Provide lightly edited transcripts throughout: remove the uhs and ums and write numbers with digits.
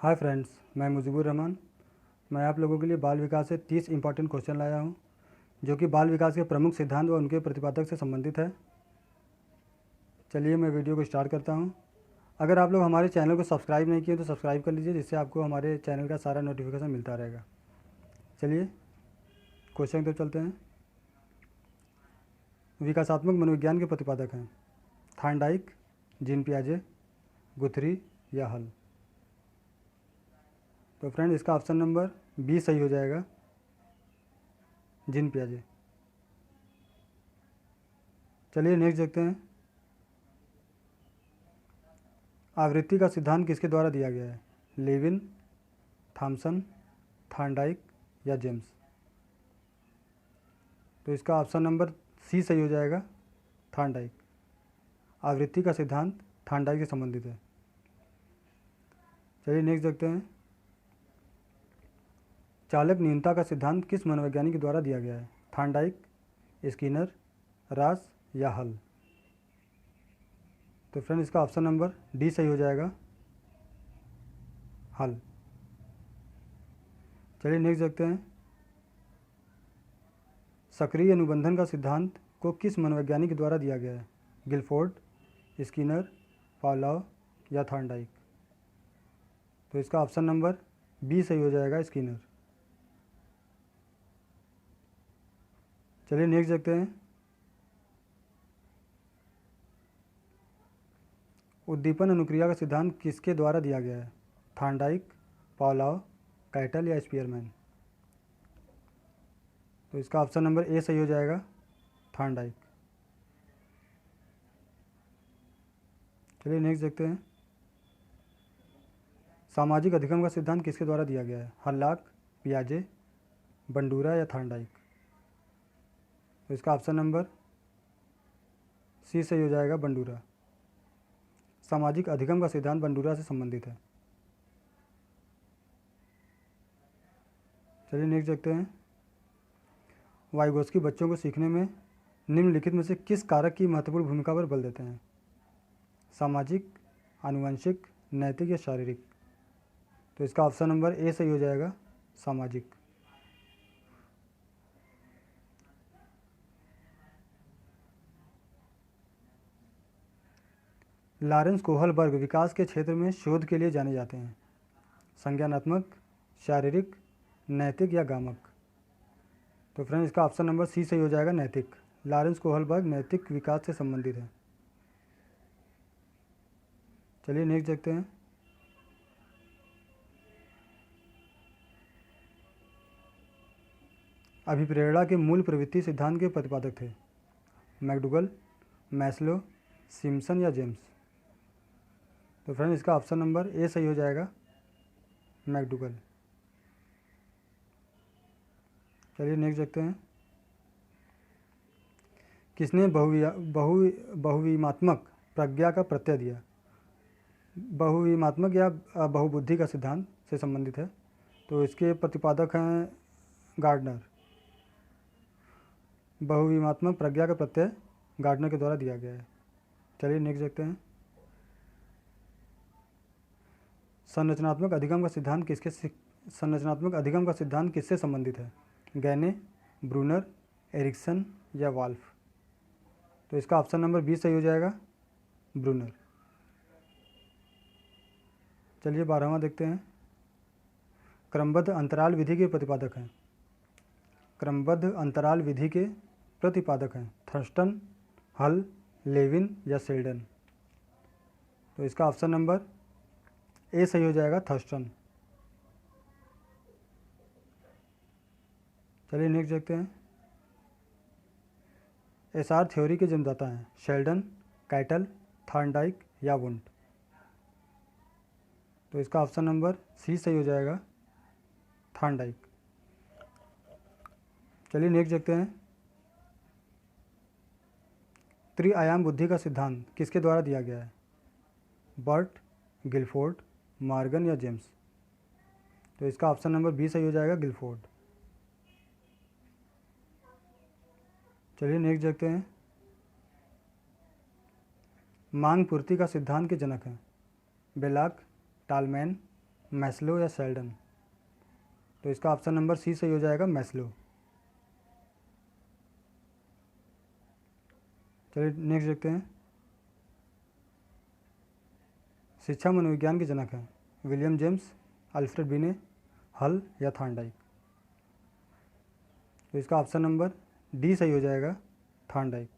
Hi friends, मैं मुजीबुर रहमान। मैं आप लोगों के लिए बाल विकास से 30 इंपॉर्टेंट क्वेश्चन लाया हूं, जो कि बाल विकास के प्रमुख सिद्धांत व उनके प्रतिपादक से संबंधित है। चलिए मैं वीडियो को स्टार्ट करता हूं। अगर आप लोग हमारे चैनल को सब्सक्राइब नहीं किए तो सब्सक्राइब कर लीजिए, जिससे आपको हमारे चैनल का सारा नोटिफिकेशन मिलता रहेगा। चलिए क्वेश्चन की तरफ चलते हैं। विकासात्मक मनोविज्ञान के प्रतिपादक हैं थॉर्नडाइक, जीन पियाजे, गुथरी या हल। तो फ्रेंड, इसका ऑप्शन नंबर बी सही हो जाएगा, जीन पियाजे। चलिए नेक्स्ट देखते हैं। आवृत्ति का सिद्धांत किसके द्वारा दिया गया है? लेविन, थॉमसन, थॉर्नडाइक या जेम्स। तो इसका ऑप्शन नंबर सी सही हो जाएगा, थॉर्नडाइक। आवृत्ति का सिद्धांत थॉर्नडाइक से संबंधित है। चलिए नेक्स्ट देखते हैं। चालक न्यूनता का सिद्धांत किस मनोवैज्ञानिक के द्वारा दिया गया है? थॉर्नडाइक, स्किनर, रास या हल। तो फ्रेंड, इसका ऑप्शन नंबर डी सही हो जाएगा, हल। चलिए नेक्स्ट देखते हैं। सक्रिय अनुबंधन का सिद्धांत को किस मनोवैज्ञानिक के द्वारा दिया गया है? गिलफोर्ड, स्किनर, पावलोव या थॉर्नडाइक। तो इसका ऑप्शन नंबर बी सही हो जाएगा, स्किनर। चलिए नेक्स्ट देखते हैं। उद्दीपन अनुक्रिया का सिद्धांत किसके द्वारा दिया गया है? थॉर्नडाइक, पावलोव, कैटल या स्पीयरमैन। तो इसका ऑप्शन नंबर ए सही हो जाएगा, थॉर्नडाइक। चलिए नेक्स्ट देखते हैं। सामाजिक अधिगम का सिद्धांत किसके द्वारा दिया गया है? हल्लाक, पियाजे, बंडूरा या थॉर्नडाइक। तो इसका ऑप्शन नंबर सी सही हो जाएगा, बंडूरा। सामाजिक अधिगम का सिद्धांत बंडूरा से संबंधित है। चलिए नेक्स्ट देखते हैं। वाइगोस्की बच्चों को सीखने में निम्नलिखित में से किस कारक की महत्वपूर्ण भूमिका पर बल देते हैं? सामाजिक, आनुवंशिक, नैतिक या शारीरिक। तो इसका ऑप्शन नंबर ए सही हो जाएगा, सामाजिक। लॉरेंस कोहलबर्ग विकास के क्षेत्र में शोध के लिए जाने जाते हैं? संज्ञानात्मक, शारीरिक, नैतिक या गामक। तो फ्रेंड, इसका ऑप्शन नंबर सी सही हो जाएगा, नैतिक। लॉरेंस कोहलबर्ग नैतिक विकास से संबंधित है। चलिए नेक्स्ट देखते हैं। अभिप्रेरणा के मूल प्रवृत्ति सिद्धांत के प्रतिपादक थे? मैकडूगल, मैस्लो, सिम्पसन या जेम्स। तो फ्रेंड, इसका ऑप्शन नंबर ए सही हो जाएगा, मैकडूगल। चलिए नेक्स्ट देखते हैं। किसने बहुविमात्मक प्रज्ञा का प्रत्यय दिया? बहुविमात्मक या बहुबुद्धि का सिद्धांत से संबंधित है। तो इसके प्रतिपादक हैं गार्डनर। बहुविमात्मक प्रज्ञा का प्रत्यय गार्डनर के द्वारा दिया गया है। चलिए नेक्स्ट देखते हैं। संरचनात्मक अधिगम का सिद्धांत किससे संबंधित है? गैने, ब्रूनर, एरिक्सन या वाल्फ। तो इसका ऑप्शन नंबर बी सही हो जाएगा, ब्रूनर। चलिए 12वां देखते हैं। क्रमबद्ध अंतराल विधि के प्रतिपादक हैं? क्रमबद्ध अंतराल विधि के प्रतिपादक हैं थर्स्टन, हल, लेविन या सेल्डन। तो इसका ऑप्शन नंबर ए सही हो जाएगा, थर्स्टन। चलिए नेक्स्ट देखते हैं। एसआर थ्योरी के जन्मदाता हैं? शेल्डन, कैटल, थॉर्नडाइक या वुंट। तो इसका ऑप्शन नंबर सी सही हो जाएगा, थॉर्नडाइक। चलिए नेक्स्ट देखते हैं। त्रिआयाम बुद्धि का सिद्धांत किसके द्वारा दिया गया है? बर्ट, गिलफोर्ड, मॉर्गन या जेम्स। तो इसका ऑप्शन नंबर बी सही हो जाएगा, गिलफोर्ड। चलिए नेक्स्ट देखते हैं। मांग पूर्ति का सिद्धांत के जनक हैं? बेलाक, टालमैन, मैस्लो या शेल्डन। तो इसका ऑप्शन नंबर सी सही हो जाएगा, मैस्लो। चलिए नेक्स्ट देखते हैं। शिक्षा मनोविज्ञान के जनक हैं विलियम जेम्स, अल्फ्रेड बिने, हल या थॉर्नडाइक। तो इसका ऑप्शन नंबर डी सही हो जाएगा, थॉर्नडाइक।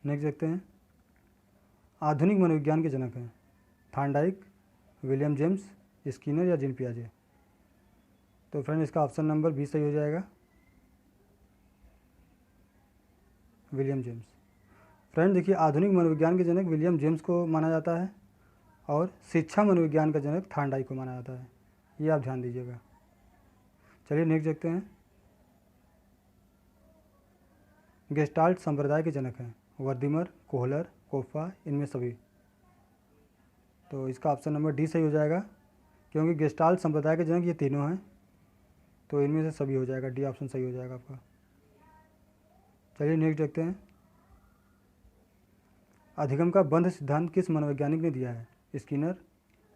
नेक्स्ट देखते हैं। आधुनिक मनोविज्ञान के जनक हैं थॉर्नडाइक, विलियम जेम्स, स्किनर या जीन पियाजे। तो फ्रेंड इसका ऑप्शन नंबर बी सही हो जाएगा, विलियम जेम्स। फ्रेंड देखिए, आधुनिक मनोविज्ञान के जनक विलियम जेम्स को माना जाता है और शिक्षा मनोविज्ञान का जनक थॉर्नडाइक को माना जाता है, ये आप ध्यान दीजिएगा। चलिए नेक्स्ट देखते हैं। गेस्टाल्ट संप्रदाय के जनक हैं वर्दीमर, कोहलर, कोफा, इनमें सभी। तो इसका ऑप्शन नंबर डी सही हो जाएगा, क्योंकि गेस्टाल्ट संप्रदाय के जनक ये तीनों हैं, तो इनमें से सभी हो जाएगा, डी ऑप्शन सही हो जाएगा आपका। चलिए नेक्स्ट देखते हैं। अधिगम का बंध सिद्धांत किस मनोवैज्ञानिक ने दिया है, स्किनर,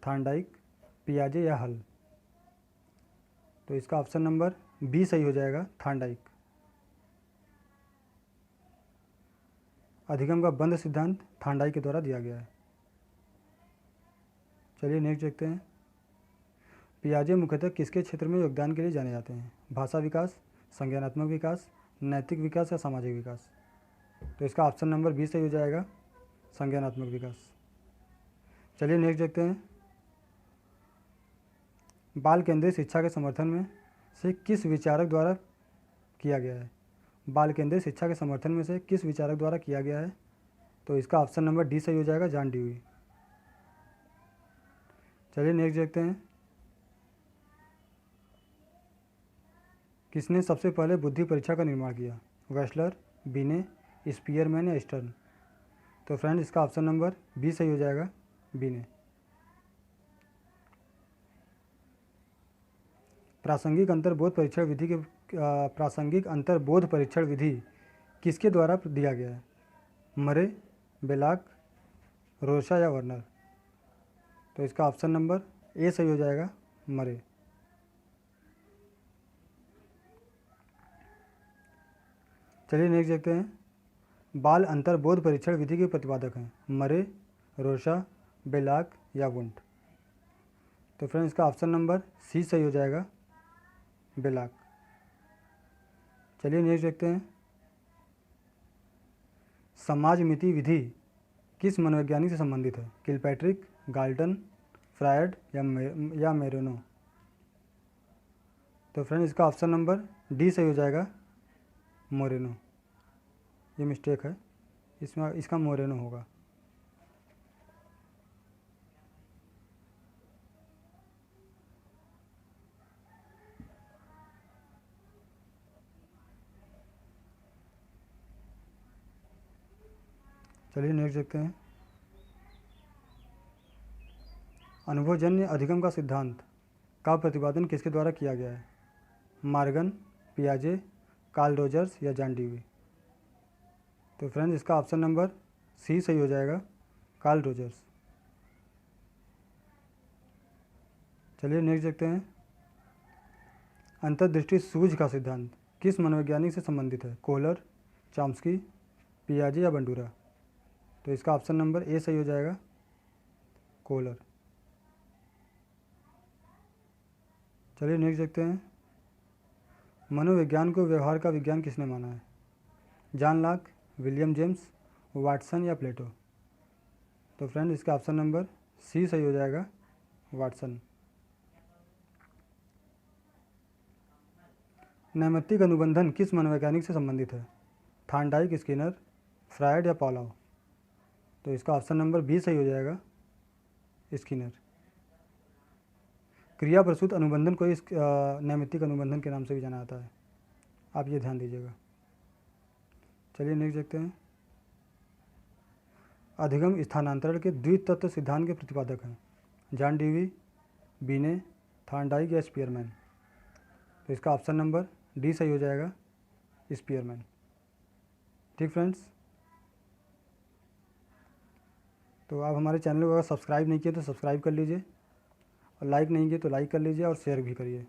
थॉर्नडाइक, पियाजे या हल। तो इसका ऑप्शन नंबर बी सही हो जाएगा, थॉर्नडाइक। अधिगम का बंध सिद्धांत थॉर्नडाइक के द्वारा दिया गया है। चलिए नेक्स्ट देखते हैं। पियाजे मुख्यतः किसके क्षेत्र में योगदान के लिए जाने जाते हैं, भाषा विकास, संज्ञानात्मक विकास, नैतिक विकास या सामाजिक विकास। तो इसका ऑप्शन नंबर बी सही हो जाएगा, संज्ञानात्मक विकास। चलिए नेक्स्ट देखते हैं। बाल केंद्रित शिक्षा के समर्थन में से किस विचारक द्वारा किया गया है, बाल केंद्रित शिक्षा के समर्थन में से किस विचारक द्वारा किया गया है। तो इसका ऑप्शन नंबर डी सही हो जाएगा, जॉन डेवी। चलिए नेक्स्ट देखते हैं। किसने सबसे पहले बुद्धि परीक्षा का निर्माण किया, वेस्लर, बिने, स्पीयरमैन या स्टर्न। तो फ्रेंड इसका ऑप्शन नंबर बी सही हो जाएगा, बिने। प्रासंगिक अंतर्बोध परीक्षण विधि के प्रासंगिक अंतर्बोध परीक्षण विधि किसके द्वारा दिया गया है, मरे, बेलाक, रोशा या वर्नर। तो इसका ऑप्शन नंबर ए सही हो जाएगा, मरे। चलिए नेक्स्ट देखते हैं। बाल अंतर्बोध परीक्षण विधि के प्रतिपादक हैं मरे, रोशा, बेलाक या वुंट। तो फ्रेंड इसका ऑप्शन नंबर सी सही हो जाएगा, बेलाक। चलिए नेक्स्ट देखते हैं। समाज मिति विधि किस मनोवैज्ञानिक से संबंधित है, किलपैट्रिक, गाल्टन, फ्रायड या मेरोनो। तो फ्रेंड इसका ऑप्शन नंबर डी सही हो जाएगा, मोरेनो। ये मिस्टेक है, इसमें इसका मोरेनो होगा। चलिए नेक्स्ट देखते हैं। अनुभवजन्य अधिगम का सिद्धांत का प्रतिपादन किसके द्वारा किया गया है, मार्गन, पियाजे, कार्ल रोजर्स या जॉन डेवी। तो फ्रेंड्स इसका ऑप्शन नंबर सी सही हो जाएगा, कार्ल रोजर्स। चलिए नेक्स्ट देखते हैं। अंतर्दृष्टि सूझ का सिद्धांत किस मनोवैज्ञानिक से संबंधित है, कोहलर, चॉम्स्की, पियाजे या बंडूरा। तो इसका ऑप्शन नंबर ए सही हो जाएगा, कोहलर। चलिए नेक्स्ट देखते हैं। मनोविज्ञान को व्यवहार का विज्ञान किसने माना है, John Locke, William James, Watson या प्लेटो। तो फ्रेंड इसका ऑप्शन नंबर सी सही हो जाएगा, वाटसन। नैमित्तिक अनुबंधन किस मनोवैज्ञानिक से संबंधित है, थॉर्नडाइक, स्किनर, फ्रायड या पॉलाव। तो इसका ऑप्शन नंबर बी सही हो जाएगा, स्किनर। क्रिया प्रसूत अनुबंधन को इस नैमित्तिक अनुबंधन के नाम से भी जाना जाता है, आप ये ध्यान दीजिएगा। चलिए नेक्स्ट देखते हैं। अधिगम स्थानांतरण के द्वितत्व सिद्धांत के प्रतिपादक हैं जॉन डेवी, बिने, थॉर्नडाइक या स्पीयरमैन। तो इसका ऑप्शन नंबर डी सही हो जाएगा, स्पीयरमैन। ठीक फ्रेंड्स, तो आप हमारे चैनल को अगर सब्सक्राइब नहीं किए तो सब्सक्राइब कर लीजिए, और लाइक नहीं किए तो लाइक कर लीजिए और शेयर भी करिए।